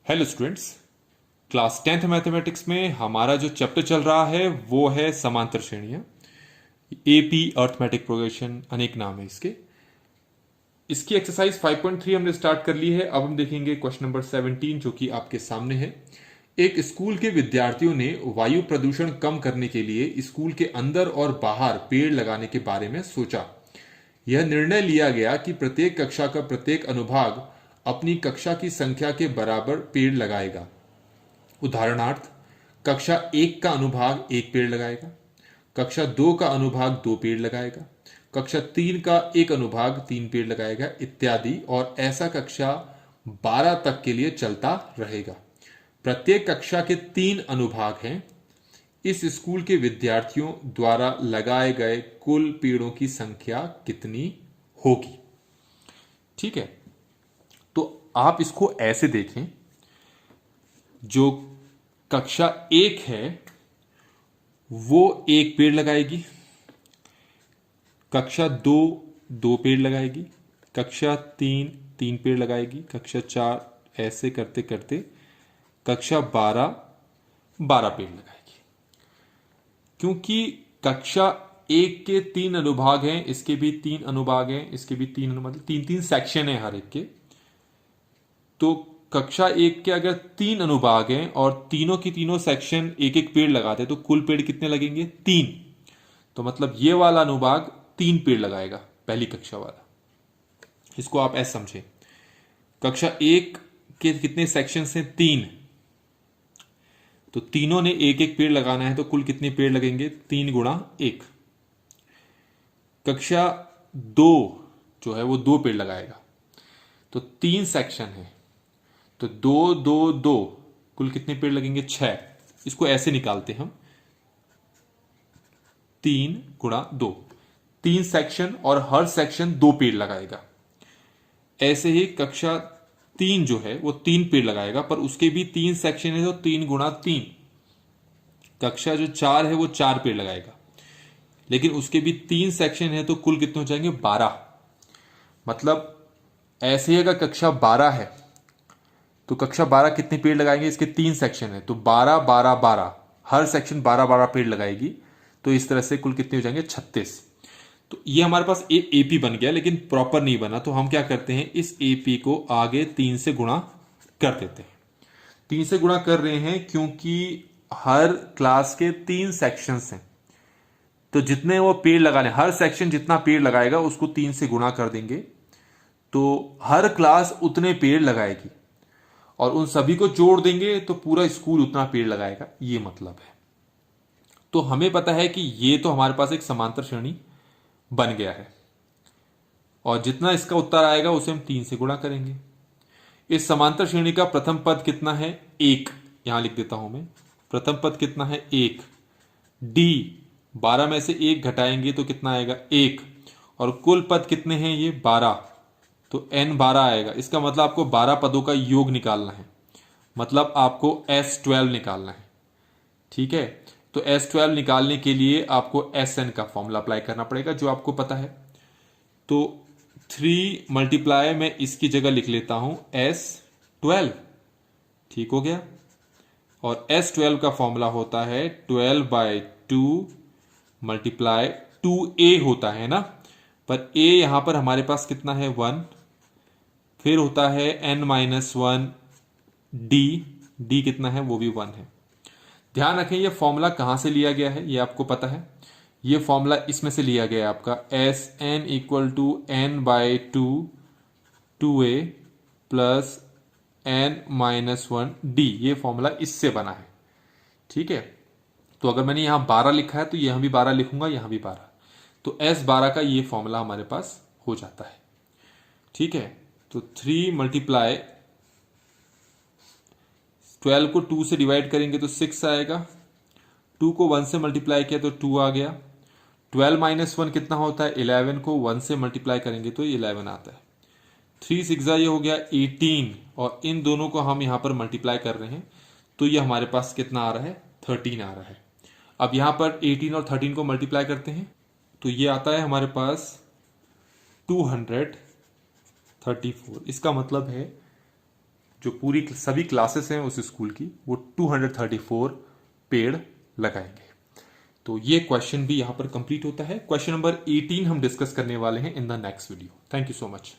Hello students. Class 10th mathematics में हमारा जो चैप्टर चल रहा है वो है समांतर श्रेणियां। एपी अर्थमेटिक प्रोग्रेशन अनेक नाम है इसके। इसकी एक्सरसाइज 5.3 हमने स्टार्ट कर ली है। अब हम देखेंगे क्वेश्चन नंबर 17 जो कि आपके सामने है। एक स्कूल के विद्यार्थियों ने वायु प्रदूषण कम करने के लिए स्कूल के अंदर और बाहर पेड़ लगाने के बारे में सोचा। यह निर्णय लिया गया कि प्रत्येक कक्षा का प्रत्येक अनुभाग अपनी कक्षा की संख्या के बराबर पेड़ लगाएगा। उदाहरणार्थ, कक्षा 1 का अनुभाग 1 पेड़ लगाएगा, कक्षा 2 का अनुभाग 2 पेड़ लगाएगा, कक्षा 3 का एक अनुभाग 3 पेड़ लगाएगा इत्यादि, और ऐसा कक्षा 12 तक के लिए चलता रहेगा। प्रत्येक कक्षा के 3 अनुभाग हैं। इस स्कूल के विद्यार्थियों द्वारा लगाए गए कुल पेड़ों की संख्या कितनी होगी? ठीक है, तो आप इसको ऐसे देखें, जो कक्षा 1 है वो 1 पेड़ लगाएगी, कक्षा 2 2 पेड़ लगाएगी, कक्षा 3 3 पेड़ लगाएगी, कक्षा 4 ऐसे करते करते कक्षा 12 12 पेड़ लगाएगी। क्योंकि कक्षा 1 के 3 अनुभाग हैं, इसके भी 3 अनुभाग हैं, इसके भी 3 मतलब 3 सेक्शन है हर एक के। तो कक्षा 1 के अगर 3 अनुभाग हैं और तीनों की तीनों सेक्शन एक एक पेड़ लगाते हैं तो कुल पेड़ कितने लगेंगे? 3। तो मतलब ये वाला अनुभाग 3 पेड़ लगाएगा, पहली कक्षा वाला। इसको आप ऐसे समझें, कक्षा 1 के कितने सेक्शन हैं? 3। तो तीनों ने एक एक पेड़ लगाना है तो कुल कितने पेड़ लगेंगे? 3 गुणा 1। कक्षा 2 जो है वो 2 पेड़ लगाएगा, तो 3 सेक्शन है तो 2 2 2 कुल कितने पेड़ लगेंगे? 6। इसको ऐसे निकालते हम, 3 गुणा 2, 3 सेक्शन और हर सेक्शन 2 पेड़ लगाएगा। ऐसे ही कक्षा 3 जो है वो 3 पेड़ लगाएगा, पर उसके भी 3 सेक्शन है तो 3 गुणा 3। कक्षा जो 4 है वो 4 पेड़ लगाएगा, लेकिन उसके भी 3 सेक्शन है तो कुल कितने हो जाएंगे? 12। मतलब ऐसे ही अगर कक्षा 12 है तो कक्षा 12 कितने पेड़ लगाएंगे? इसके 3 सेक्शन है तो 12 12 12, हर सेक्शन 12 12 पेड़ लगाएगी। तो इस तरह से कुल कितने हो जाएंगे? 36। तो ये हमारे पास एपी बन गया, लेकिन प्रॉपर नहीं बना। तो हम क्या करते हैं, इस एपी को आगे 3 से गुणा कर देते हैं। 3 से गुणा कर रहे हैं क्योंकि हर क्लास के 3 सेक्शंस हैं, तो जितने वो पेड़ लगाने, हर सेक्शन जितना पेड़ लगाएगा उसको 3 से गुणा कर देंगे, तो हर क्लास उतने पेड़ लगाएगी, और उन सभी को जोड़ देंगे तो पूरा स्कूल उतना पेड़ लगाएगा, ये मतलब है। तो हमें पता है कि ये तो हमारे पास एक समांतर श्रेणी बन गया है, और जितना इसका उत्तर आएगा उसे हम 3 से गुणा करेंगे। इस समांतर श्रेणी का प्रथम पद कितना है? 1। यहां लिख देता हूं मैं, प्रथम पद कितना है? 1। डी 12 में से 1 घटाएंगे तो कितना आएगा? 1। और कुल पद कितने हैं? ये 12, तो n 12 आएगा। इसका मतलब आपको 12 पदों का योग निकालना है, मतलब आपको S12 निकालना है। ठीक है, तो S12 निकालने के लिए आपको Sn का फॉर्मूला अप्लाई करना पड़ेगा, जो आपको पता है। तो 3 मल्टीप्लाई मैं इसकी जगह लिख लेता हूं S12। ठीक हो गया। और S12 का फॉर्मूला होता है 12/2 मल्टीप्लाई 2a होता है ना, पर a यहां पर हमारे पास कितना है? 1। फिर होता है n-1 डी कितना है? वो भी 1 है। ध्यान रखें ये फॉर्मूला कहां से लिया गया है, ये आपको पता है। ये फॉर्मूला इसमें से लिया गया है आपका Sn = n/2 2a plus n-1 d। ये फॉर्मूला इससे बना है। ठीक है, तो अगर मैंने यहां 12 लिखा है तो यहां भी 12 लिखूंगा, यहां भी 12, तो S12 का ये फॉर्मूला हमारे पास हो जाता है। ठीक है, तो 3 मल्टीप्लाई 12 को 2 से डिवाइड करेंगे तो 6 आएगा, 2 को 1 से मल्टीप्लाई किया तो 2 आ गया। 12 - 1 कितना होता है? 11 को 1 से मल्टीप्लाई करेंगे तो 11 आता है। 3 6 ये हो गया 18, और इन दोनों को हम यहां पर मल्टीप्लाई कर रहे हैं तो ये हमारे पास कितना आ रहा है? 13 आ रहा है। अब यहां पर 18 और 13 को मल्टीप्लाई करते हैं तो ये आता है हमारे पास 234। इसका मतलब है जो पूरी सभी क्लासेस हैं उस स्कूल की, वो 234 पेड़ लगाएंगे। तो ये क्वेश्चन भी यहां पर कंप्लीट होता है। क्वेश्चन नंबर 18 हम डिस्कस करने वाले हैं in the next video. Thank you so much.